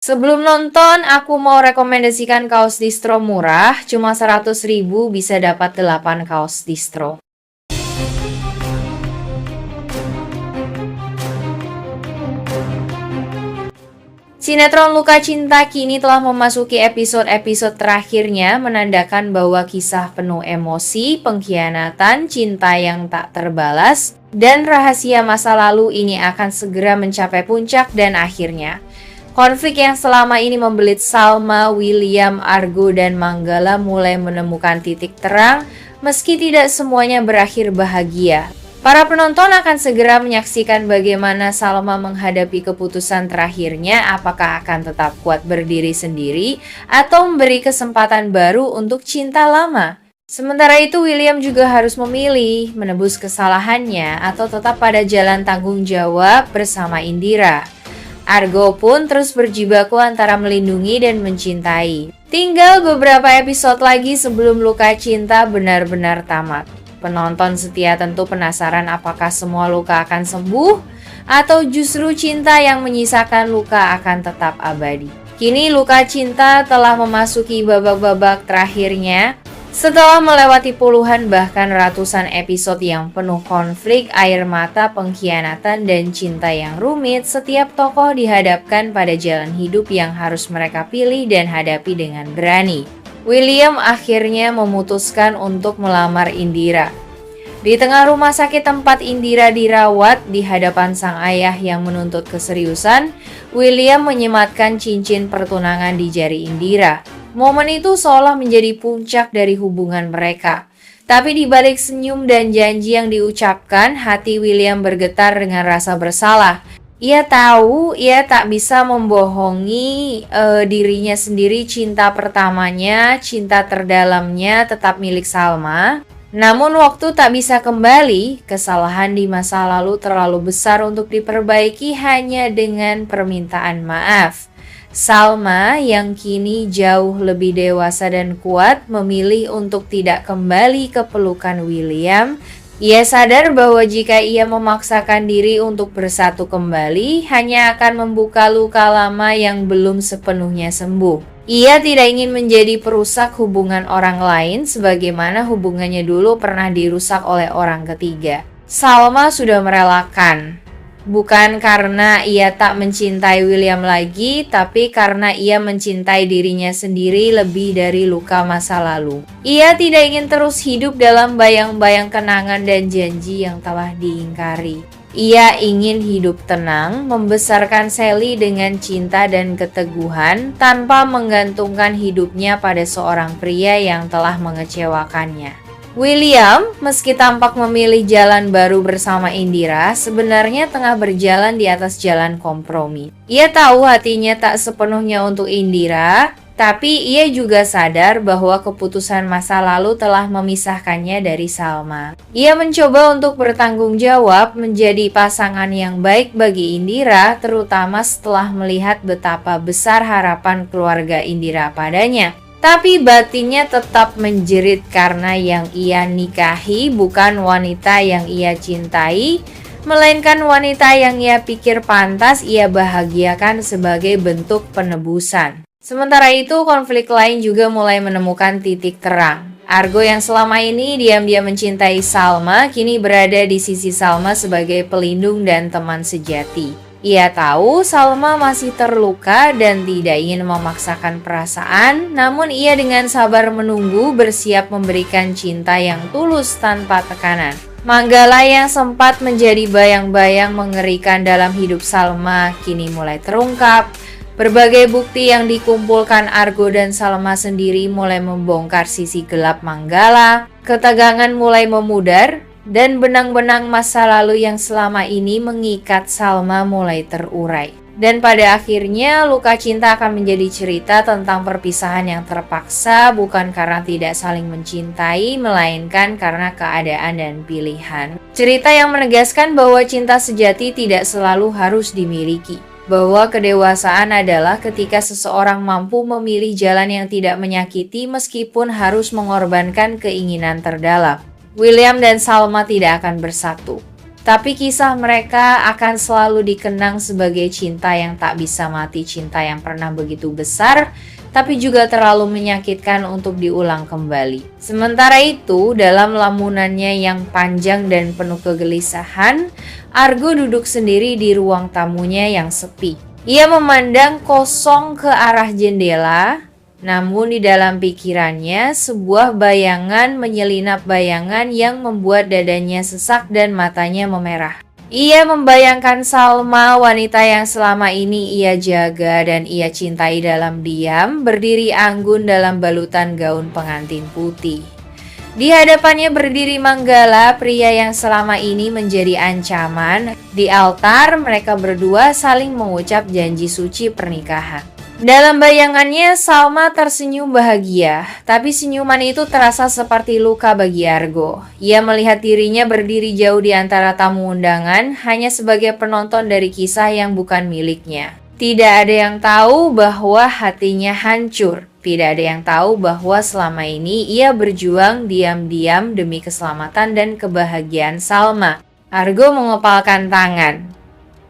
Sebelum nonton, aku mau rekomendasikan kaos distro murah, cuma 100.000 bisa dapat 8 kaos distro. Sinetron Luka Cinta kini telah memasuki episode-episode terakhirnya, menandakan bahwa kisah penuh emosi, pengkhianatan, cinta yang tak terbalas, dan rahasia masa lalu ini akan segera mencapai puncak dan akhirnya. Konflik yang selama ini membelit Salma, William, Argo, dan Manggala mulai menemukan titik terang, meski tidak semuanya berakhir bahagia. Para penonton akan segera menyaksikan bagaimana Salma menghadapi keputusan terakhirnya, apakah akan tetap kuat berdiri sendiri atau memberi kesempatan baru untuk cinta lama. Sementara itu, William juga harus memilih menebus kesalahannya atau tetap pada jalan tanggung jawab bersama Indira. Argo pun terus berjibaku antara melindungi dan mencintai. Tinggal beberapa episode lagi sebelum Luka Cinta benar-benar tamat. Penonton setia tentu penasaran apakah semua luka akan sembuh atau justru cinta yang menyisakan luka akan tetap abadi. Kini Luka Cinta telah memasuki babak-babak terakhirnya. Setelah melewati puluhan bahkan ratusan episode yang penuh konflik, air mata, pengkhianatan, dan cinta yang rumit, setiap tokoh dihadapkan pada jalan hidup yang harus mereka pilih dan hadapi dengan berani. William akhirnya memutuskan untuk melamar Indira. Di tengah rumah sakit tempat Indira dirawat, di hadapan sang ayah yang menuntut keseriusan, William menyematkan cincin pertunangan di jari Indira. Momen itu seolah menjadi puncak dari hubungan mereka. Tapi di balik senyum dan janji yang diucapkan, hati William bergetar dengan rasa bersalah. Ia tahu ia tak bisa membohongi dirinya sendiri, cinta pertamanya, cinta terdalamnya tetap milik Salma. Namun waktu tak bisa kembali, kesalahan di masa lalu terlalu besar untuk diperbaiki hanya dengan permintaan maaf. Salma yang kini jauh lebih dewasa dan kuat memilih untuk tidak kembali ke pelukan William. Ia sadar bahwa jika ia memaksakan diri untuk bersatu kembali, hanya akan membuka luka lama yang belum sepenuhnya sembuh. Ia tidak ingin menjadi perusak hubungan orang lain sebagaimana hubungannya dulu pernah dirusak oleh orang ketiga. Salma sudah merelakan. Bukan karena ia tak mencintai William lagi, tapi karena ia mencintai dirinya sendiri lebih dari luka masa lalu. Ia tidak ingin terus hidup dalam bayang-bayang kenangan dan janji yang telah diingkari. Ia ingin hidup tenang, membesarkan Sally dengan cinta dan keteguhan, tanpa menggantungkan hidupnya pada seorang pria yang telah mengecewakannya. William, meski tampak memilih jalan baru bersama Indira, sebenarnya tengah berjalan di atas jalan kompromi. Ia tahu hatinya tak sepenuhnya untuk Indira, tapi ia juga sadar bahwa keputusan masa lalu telah memisahkannya dari Salma. Ia mencoba untuk bertanggung jawab menjadi pasangan yang baik bagi Indira, terutama setelah melihat betapa besar harapan keluarga Indira padanya. Tapi batinnya tetap menjerit karena yang ia nikahi bukan wanita yang ia cintai, melainkan wanita yang ia pikir pantas ia bahagiakan sebagai bentuk penebusan. Sementara itu, konflik lain juga mulai menemukan titik terang. Argo yang selama ini diam-diam mencintai Salma, kini berada di sisi Salma sebagai pelindung dan teman sejati. Ia tahu Salma masih terluka dan tidak ingin memaksakan perasaan, namun ia dengan sabar menunggu, bersiap memberikan cinta yang tulus tanpa tekanan. Manggala yang sempat menjadi bayang-bayang mengerikan dalam hidup Salma kini mulai terungkap. Berbagai bukti yang dikumpulkan Argo dan Salma sendiri mulai membongkar sisi gelap Manggala. Ketegangan mulai memudar, dan benang-benang masa lalu yang selama ini mengikat Salma mulai terurai. Dan pada akhirnya Luka Cinta akan menjadi cerita tentang perpisahan yang terpaksa, bukan karena tidak saling mencintai, melainkan karena keadaan dan pilihan. Cerita yang menegaskan bahwa cinta sejati tidak selalu harus dimiliki. Bahwa kedewasaan adalah ketika seseorang mampu memilih jalan yang tidak menyakiti meskipun harus mengorbankan keinginan terdalam. William dan Salma tidak akan bersatu. Tapi kisah mereka akan selalu dikenang sebagai cinta yang tak bisa mati, cinta yang pernah begitu besar, tapi juga terlalu menyakitkan untuk diulang kembali. Sementara itu, dalam lamunannya yang panjang dan penuh kegelisahan, Argo duduk sendiri di ruang tamunya yang sepi. Ia memandang kosong ke arah jendela, namun di dalam pikirannya sebuah bayangan menyelinap, bayangan yang membuat dadanya sesak dan matanya memerah. Ia membayangkan Salma, wanita yang selama ini ia jaga dan ia cintai dalam diam, berdiri anggun dalam balutan gaun pengantin putih. Di hadapannya berdiri Manggala, pria yang selama ini menjadi ancaman. Di altar, mereka berdua saling mengucap janji suci pernikahan. Dalam bayangannya, Salma tersenyum bahagia, tapi senyuman itu terasa seperti luka bagi Argo. Ia melihat dirinya berdiri jauh di antara tamu undangan, hanya sebagai penonton dari kisah yang bukan miliknya. Tidak ada yang tahu bahwa hatinya hancur. Tidak ada yang tahu bahwa selama ini ia berjuang diam-diam demi keselamatan dan kebahagiaan Salma. Argo mengepalkan tangan.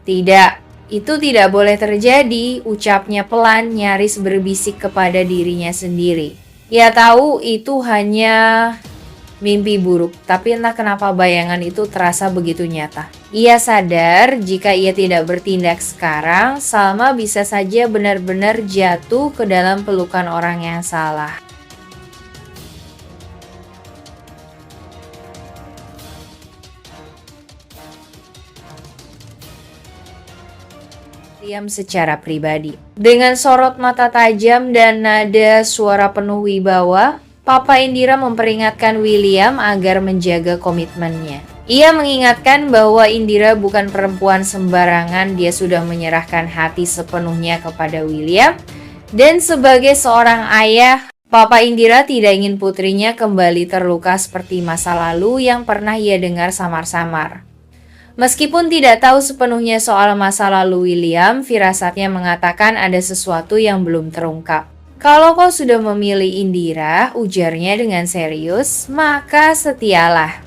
Tidak. Itu tidak boleh terjadi, ucapnya pelan, nyaris berbisik kepada dirinya sendiri. Ia tahu itu hanya mimpi buruk, tapi entah kenapa bayangan itu terasa begitu nyata. Ia sadar jika ia tidak bertindak sekarang, Salma bisa saja benar-benar jatuh ke dalam pelukan orang yang salah. William secara pribadi. Dengan sorot mata tajam dan nada suara penuh wibawa, Papa Indira memperingatkan William agar menjaga komitmennya. Ia mengingatkan bahwa Indira bukan perempuan sembarangan, dia sudah menyerahkan hati sepenuhnya kepada William. Dan sebagai seorang ayah, Papa Indira tidak ingin putrinya kembali terluka seperti masa lalu yang pernah ia dengar samar-samar. Meskipun tidak tahu sepenuhnya soal masa lalu William, firasatnya mengatakan ada sesuatu yang belum terungkap. Kalau kau sudah memilih Indira, ujarnya dengan serius, maka setialah.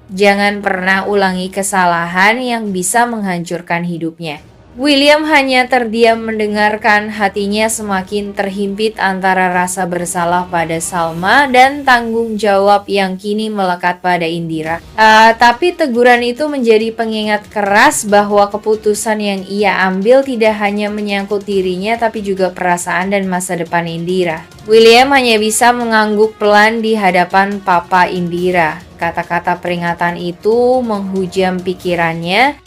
Jangan pernah ulangi kesalahan yang bisa menghancurkan hidupnya. William hanya terdiam mendengarkan, hatinya semakin terhimpit antara rasa bersalah pada Salma dan tanggung jawab yang kini melekat pada Indira. Tapi teguran itu menjadi pengingat keras bahwa keputusan yang ia ambil tidak hanya menyangkut dirinya tapi juga perasaan dan masa depan Indira. William hanya bisa mengangguk pelan di hadapan Papa Indira. Kata-kata peringatan itu menghujam pikirannya.